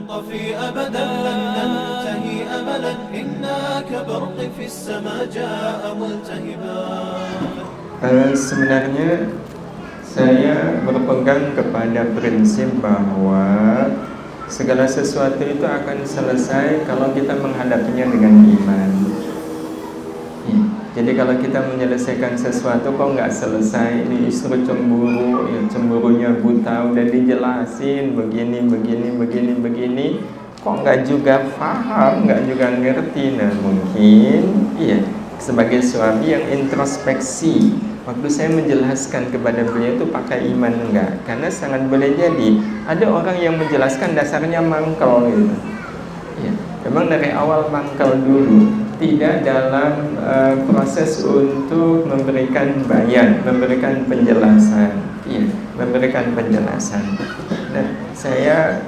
ننطفي أبدا لن ننتهي أملا إنا كبرق في السماء جاء ملتهبا. Sebenarnya saya berpegang kepada prinsip bahwa segala sesuatu itu akan selesai kalau kita menghadapinya dengan iman. Ya, jadi kalau kita menyelesaikan sesuatu kok nggak selesai, ini istri cemburu, ya cemburunya buta, udah dijelasin begini, kok nggak juga paham, nggak juga ngerti. Nah mungkin, iya, sebagai suami yang introspeksi, waktu saya menjelaskan kepada beliau itu pakai iman enggak? Karena sangat boleh jadi ada orang yang menjelaskan dasarnya mangkal gitu. Ya, memang dari awal mangkal dulu, tidak dalam proses untuk memberikan bayan, memberikan penjelasan. Iya, memberikan penjelasan. Nah, saya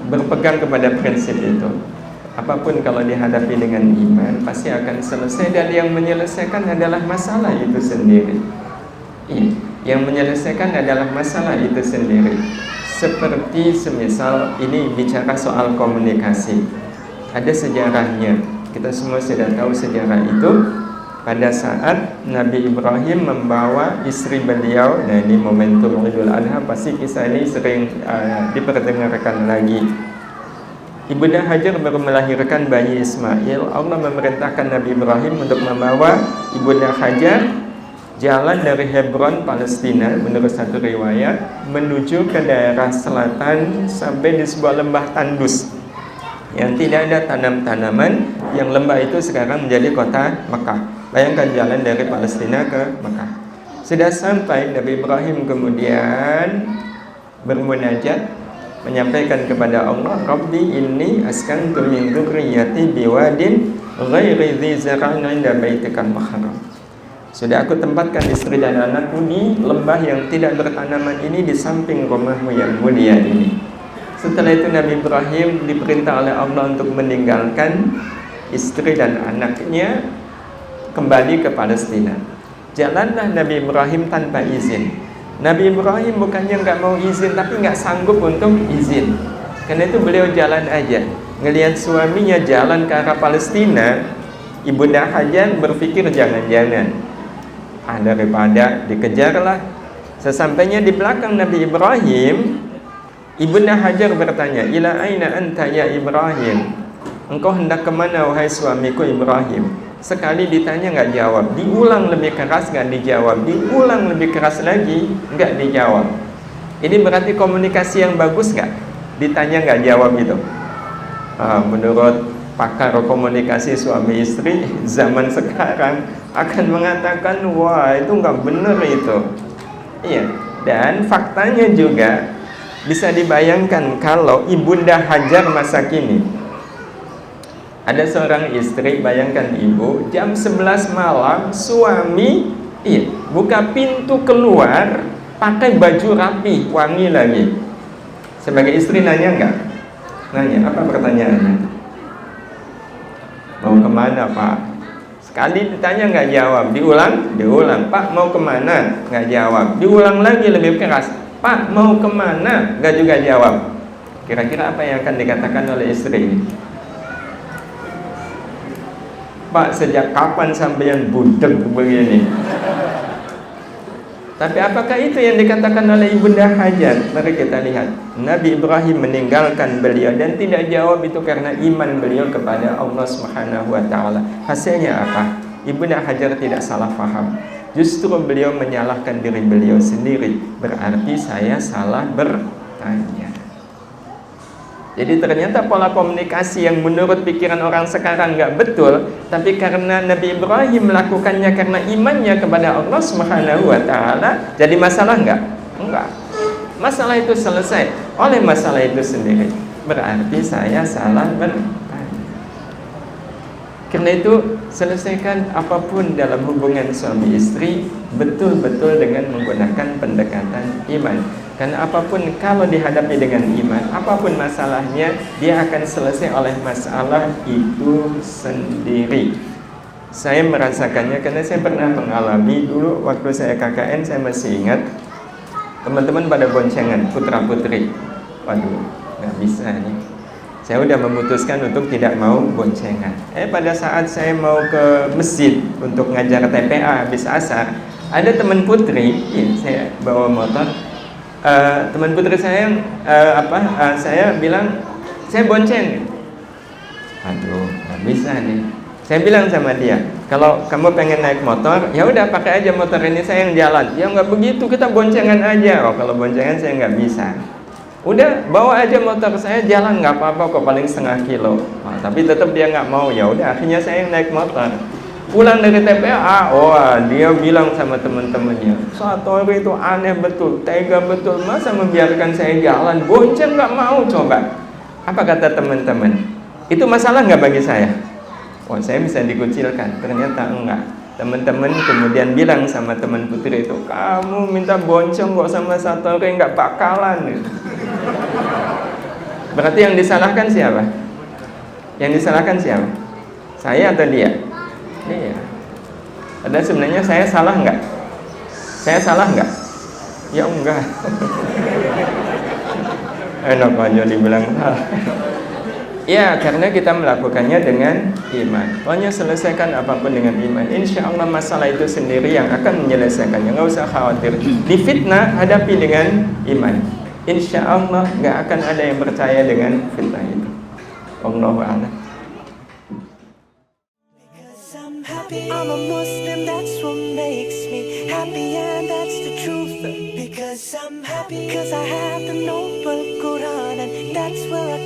berpegang kepada prinsip itu. Apapun kalau dihadapi dengan iman pasti akan selesai, dan yang menyelesaikan adalah masalah itu sendiri. Iya, yang menyelesaikan adalah masalah itu sendiri. Seperti semisal ini bicara soal komunikasi, ada sejarahnya. Kita semua sudah tahu sejarah itu. Pada saat Nabi Ibrahim membawa istri beliau, nah ini momentum Idul Adha, pasti kisah ini sering diperdengarkan lagi. Ibunda Hajar baru melahirkan bayi Ismail. Allah memerintahkan Nabi Ibrahim untuk membawa Ibunda Hajar jalan dari Hebron, Palestina, menurut satu riwayat, menuju ke daerah selatan sampai di sebuah lembah tandus yang tidak ada tanam-tanaman, yang lembah itu sekarang menjadi kota Mekah. Bayangkan jalan dari Palestina ke Mekah. Sudah sampai, Nabi Ibrahim kemudian bermunajat, menyampaikan kepada Allah, Rabbi inni askantu min dzurriyyati biwadin ghairi dzi zar'in 'inda baitikal muharram. Sudah aku tempatkan istri dan anakku di lembah yang tidak bertanaman ini, di samping rumahmu yang mulia ini. Setelah itu Nabi Ibrahim diperintah oleh Allah untuk meninggalkan istri dan anaknya, kembali ke Palestina. Jalanlah Nabi Ibrahim tanpa izin. Nabi Ibrahim bukannya nggak mau izin, tapi nggak sanggup untuk izin. Karena itu beliau jalan aja. Ngelihat suaminya jalan ke arah Palestina, Ibunda Hajar berpikir jangan-jangan daripada dikejarlah. Sesampainya di belakang Nabi Ibrahim, Ibunda Hajar bertanya, ila aina anta ya Ibrahim? Engkau hendak kemana wahai suamiku Ibrahim? Sekali ditanya nggak jawab, diulang lebih keras nggak dijawab, diulang lebih keras lagi nggak dijawab. Ini berarti komunikasi yang bagus nggak? Ditanya nggak jawab itu. Menurut pakar komunikasi suami istri zaman sekarang akan mengatakan, wah itu nggak bener itu. Iya. Dan faktanya juga bisa dibayangkan kalau Ibunda Hajar masa kini. Ada seorang istri, bayangkan ibu, jam 11 malam suami buka pintu keluar pakai baju rapi, wangi lagi. Sebagai istri nanya enggak? Nanya, apa pertanyaannya? Mau kemana Pak? Sekali ditanya enggak jawab, diulang, Pak mau kemana? Enggak jawab, diulang lagi lebih keras, Pak mau kemana? Enggak juga jawab. Kira-kira apa yang akan dikatakan oleh istri ini? Pak, sejak kapan sampeyan budek begini? Tapi apakah itu yang dikatakan oleh Ibunda Hajar? Mari kita lihat. Nabi Ibrahim meninggalkan beliau dan tidak jawab itu karena iman beliau kepada Allah Subhanahu wa taala. Hasilnya apa? Ibunda Hajar tidak salah paham. Justru beliau menyalahkan diri beliau sendiri. Berarti saya salah bertanya. Jadi ternyata pola komunikasi yang menurut pikiran orang sekarang nggak betul, tapi karena Nabi Ibrahim melakukannya karena imannya kepada Allah Subhanahu wa taala, jadi masalah nggak? Enggak. Masalah itu selesai oleh masalah itu sendiri. Berarti saya salah bertanya. Karena itu selesaikan apapun dalam hubungan suami istri betul-betul dengan menggunakan pendekatan iman. Karena apapun kalau dihadapi dengan iman, apapun masalahnya, dia akan selesai oleh masalah itu sendiri. Saya merasakannya karena saya pernah mengalami dulu waktu saya KKN. Saya masih ingat teman-teman pada boncengan putra-putri. Waduh, nggak bisa nih. Saya udah memutuskan untuk tidak mau boncengan. Pada saat saya mau ke masjid untuk ngajar TPA habis asar, ada teman putri, ya, saya bawa motor. Teman putri saya saya bilang saya bonceng. Aduh, nggak bisa nih. Saya bilang sama dia, kalau kamu pengen naik motor, ya udah pakai aja motor ini, saya yang jalan. Ya nggak begitu, kita boncengan aja. Oh, kalau boncengan saya nggak bisa. Udah bawa aja motor saya jalan, nggak apa-apa kok, paling setengah kilo. Nah, tapi tetap dia nggak mau. Ya udah, akhirnya saya yang naik motor. Pulang dari TPA, dia bilang sama teman-temannya, Satori itu aneh betul, tega betul, masa membiarkan saya jalan, bonceng nggak mau. Coba, apa kata teman-teman? Itu masalah nggak bagi saya? Saya bisa dikucilkan. Ternyata enggak. Teman-teman kemudian bilang sama teman putri itu, kamu minta bonceng kok sama Satori, nggak bakalan. Berarti yang disalahkan siapa? Yang disalahkan siapa? Saya atau dia? Dia. Padahal sebenarnya saya salah nggak? Saya salah nggak? Ya enggak. Enak aja dibilang salah. Ya, karena kita melakukannya dengan iman. Pokoknya selesaikan apapun dengan iman. Insya Allah masalah itu sendiri yang akan menyelesaikannya. Nggak usah khawatir. Difitnah, hadapi dengan iman. Insya Allah nggak akan ada yang percaya dengan fitnah itu. Wallahu a'lam. I'm a Muslim, that's what makes me happy, and that's the truth. Because I'm happy, because I have the noble Quran, and that's where I